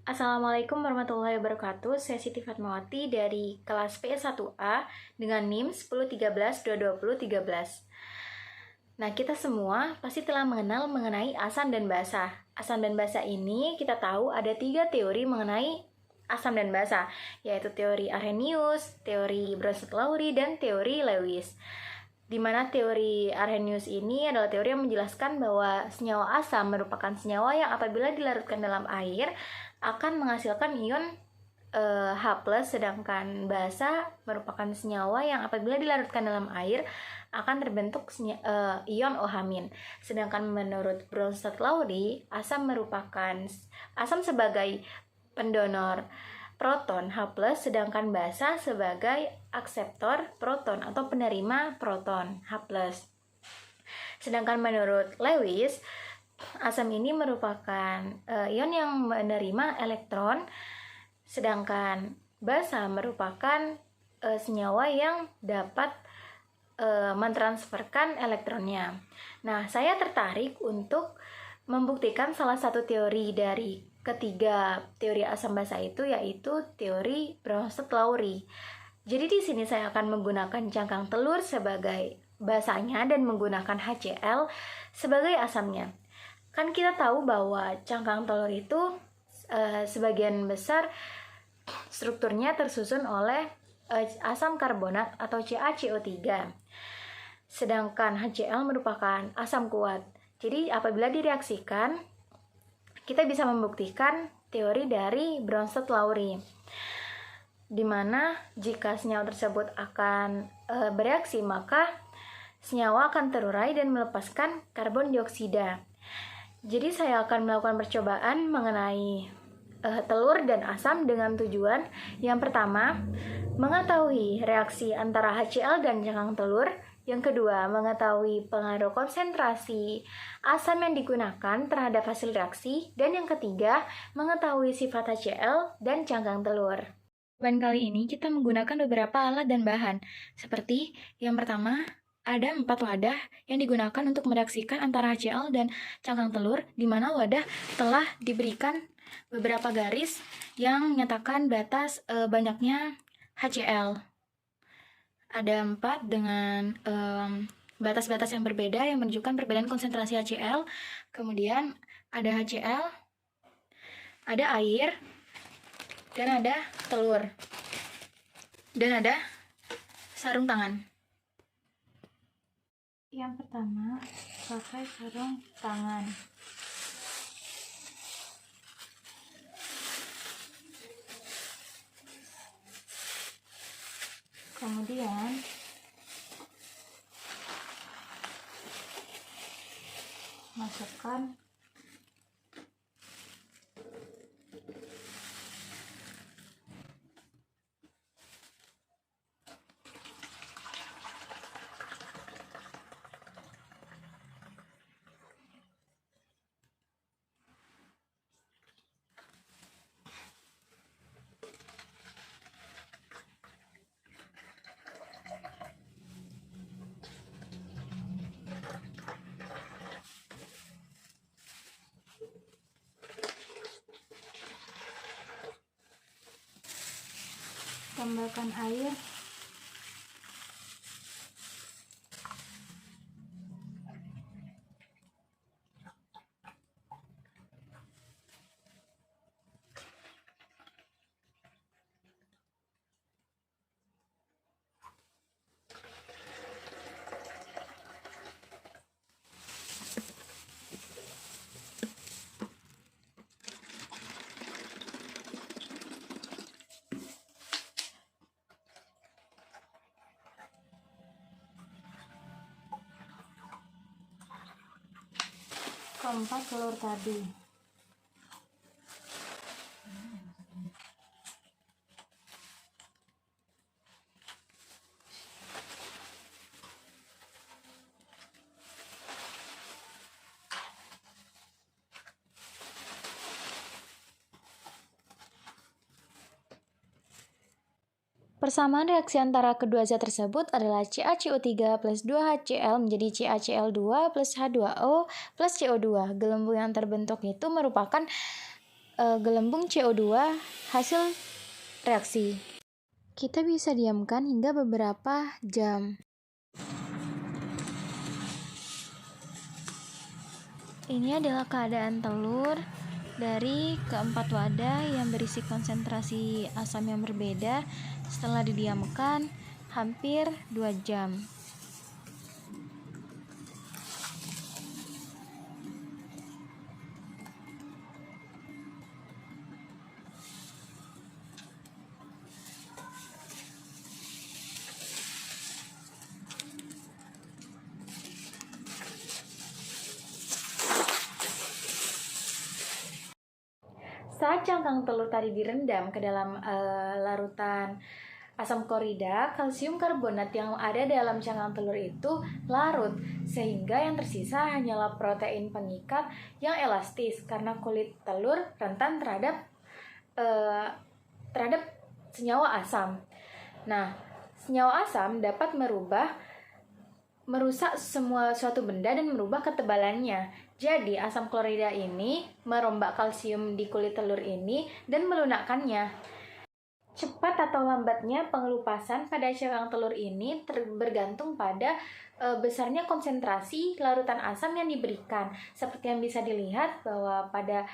Assalamualaikum warahmatullahi wabarakatuh. Saya Siti Fatmawati dari kelas PS1A dengan NIM 1013-22013. Nah, kita semua pasti telah mengenal mengenai asam dan basa. Asam dan basa ini kita tahu ada 3 teori mengenai asam dan basa, yaitu teori Arrhenius, teori Bronsted-Lowry, dan teori Lewis. Di mana teori Arrhenius ini adalah teori yang menjelaskan bahwa senyawa asam merupakan senyawa yang apabila dilarutkan dalam air akan menghasilkan ion H+, sedangkan basa merupakan senyawa yang apabila dilarutkan dalam air akan terbentuk ion OH-. Sedangkan menurut Bronsted-Lowry, asam sebagai pendonor proton H+, sedangkan basa sebagai akseptor proton atau penerima proton H+. Sedangkan menurut Lewis, asam ini merupakan ion yang menerima elektron, sedangkan basa merupakan senyawa yang dapat mentransferkan elektronnya. Nah, saya tertarik untuk membuktikan salah satu teori dari ketiga teori asam basa itu, yaitu teori Bronsted-Lowry. Jadi di sini saya akan menggunakan cangkang telur sebagai basanya dan menggunakan HCl sebagai asamnya. Kan kita tahu bahwa cangkang telur itu sebagian besar strukturnya tersusun oleh asam karbonat atau CaCO3. Sedangkan HCl merupakan asam kuat. Jadi apabila direaksikan, kita bisa membuktikan teori dari Bronsted-Lowry, di mana jika senyawa tersebut akan bereaksi, maka senyawa akan terurai dan melepaskan karbon dioksida. Jadi saya akan melakukan percobaan mengenai telur dan asam dengan tujuan yang pertama, mengetahui reaksi antara HCl dan cangkang telur. Yang kedua, mengetahui pengaruh konsentrasi asam yang digunakan terhadap hasil reaksi. Dan yang ketiga, mengetahui sifat HCl dan cangkang telur. Dan kali ini kita menggunakan beberapa alat dan bahan. Seperti yang pertama, ada 4 wadah yang digunakan untuk mereaksikan antara HCl dan cangkang telur, di mana wadah telah diberikan beberapa garis yang menyatakan batas banyaknya HCl. Ada 4 dengan batas-batas yang berbeda yang menunjukkan perbedaan konsentrasi HCl. Kemudian ada HCl, ada air, dan ada telur, dan ada sarung tangan. Yang pertama, pakai sarung tangan. Kemudian masukkan tambahkan air. Keempat, telur tadi. Persamaan reaksi antara kedua zat tersebut adalah CaCO3 plus 2HCl menjadi CaCl2 plus H2O plus CO2. Gelembung yang terbentuk itu merupakan gelembung CO2 hasil reaksi. Kita bisa diamkan hingga beberapa jam. Ini adalah keadaan telur dari keempat wadah yang berisi konsentrasi asam yang berbeda setelah didiamkan hampir 2 jam. Saat cangkang telur tadi direndam ke dalam larutan asam klorida, kalsium karbonat yang ada dalam cangkang telur itu larut, sehingga yang tersisa hanyalah protein pengikat yang elastis karena kulit telur rentan terhadap senyawa asam. Nah, senyawa asam dapat merusak suatu benda dan merubah ketebalannya. Jadi, asam klorida ini merombak kalsium di kulit telur ini dan melunakkannya. Cepat atau lambatnya pengelupasan pada cangkang telur ini bergantung pada besarnya konsentrasi larutan asam yang diberikan. Seperti yang bisa dilihat bahwa pada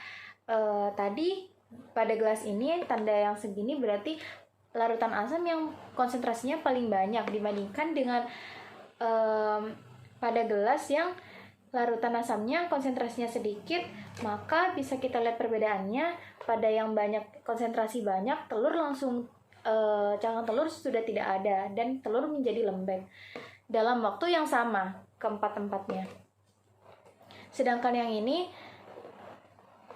pada gelas ini tanda yang segini berarti larutan asam yang konsentrasinya paling banyak dibandingkan dengan pada gelas yang larutan asamnya konsentrasinya sedikit. Maka bisa kita lihat perbedaannya. Pada yang banyak konsentrasi banyak, telur langsung cangkang telur sudah tidak ada dan telur menjadi lembek dalam waktu yang sama keempat-empatnya. Sedangkan yang ini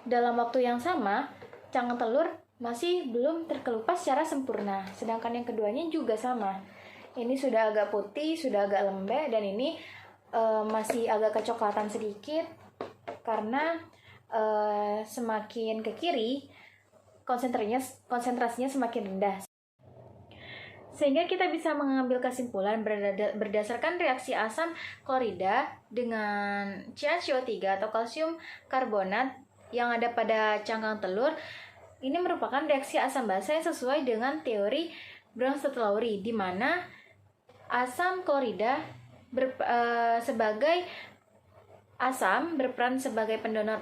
dalam waktu yang sama cangkang telur masih belum terkelupas secara sempurna. Sedangkan yang keduanya juga sama. Ini sudah agak putih, sudah agak lembek, dan ini masih agak kecoklatan sedikit karena semakin ke kiri konsentrasinya semakin rendah. Sehingga kita bisa mengambil kesimpulan berdasarkan reaksi asam klorida dengan CaCO3 atau kalsium karbonat yang ada pada cangkang telur. Ini merupakan reaksi asam basa yang sesuai dengan teori Bronsted-Lowry, di mana asam klorida sebagai asam berperan sebagai pendonor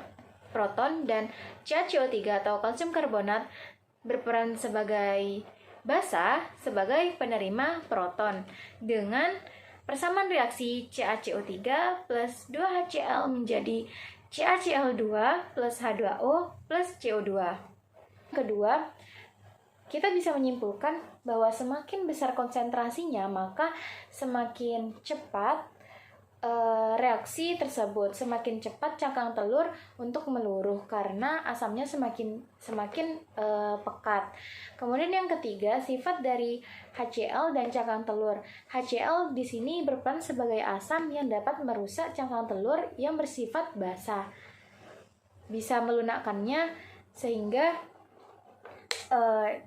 proton dan CaCO3 atau kalsium karbonat berperan sebagai basa sebagai penerima proton. Dengan persamaan reaksi CaCO3 plus 2HCl menjadi CaCl2 plus H2O plus CO2. Kedua, kita bisa menyimpulkan bahwa semakin besar konsentrasinya, maka semakin cepat reaksi tersebut, semakin cepat cangkang telur untuk meluruh karena asamnya semakin pekat. Kemudian yang ketiga, sifat dari HCl dan cangkang telur. HCl di sini berperan sebagai asam yang dapat merusak cangkang telur yang bersifat basah, bisa melunakkannya sehingga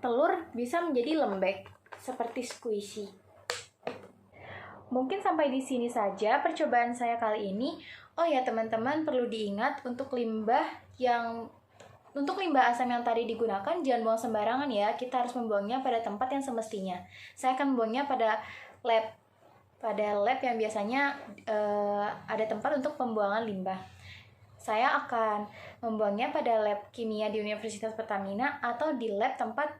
telur bisa menjadi lembek seperti squishy. Mungkin sampai di sini saja percobaan saya kali ini. Oh ya teman-teman, perlu diingat untuk limbah asam yang tadi digunakan jangan buang sembarangan ya. Kita harus membuangnya pada tempat yang semestinya. Saya akan membuangnya pada lab yang biasanya ada tempat untuk pembuangan limbah. Saya akan membuangnya pada lab kimia di Universitas Pertamina atau di lab tempat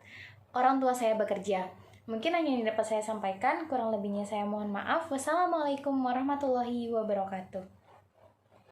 orang tua saya bekerja. Mungkin hanya yang dapat saya sampaikan, kurang lebihnya saya mohon maaf. Wassalamualaikum warahmatullahi wabarakatuh.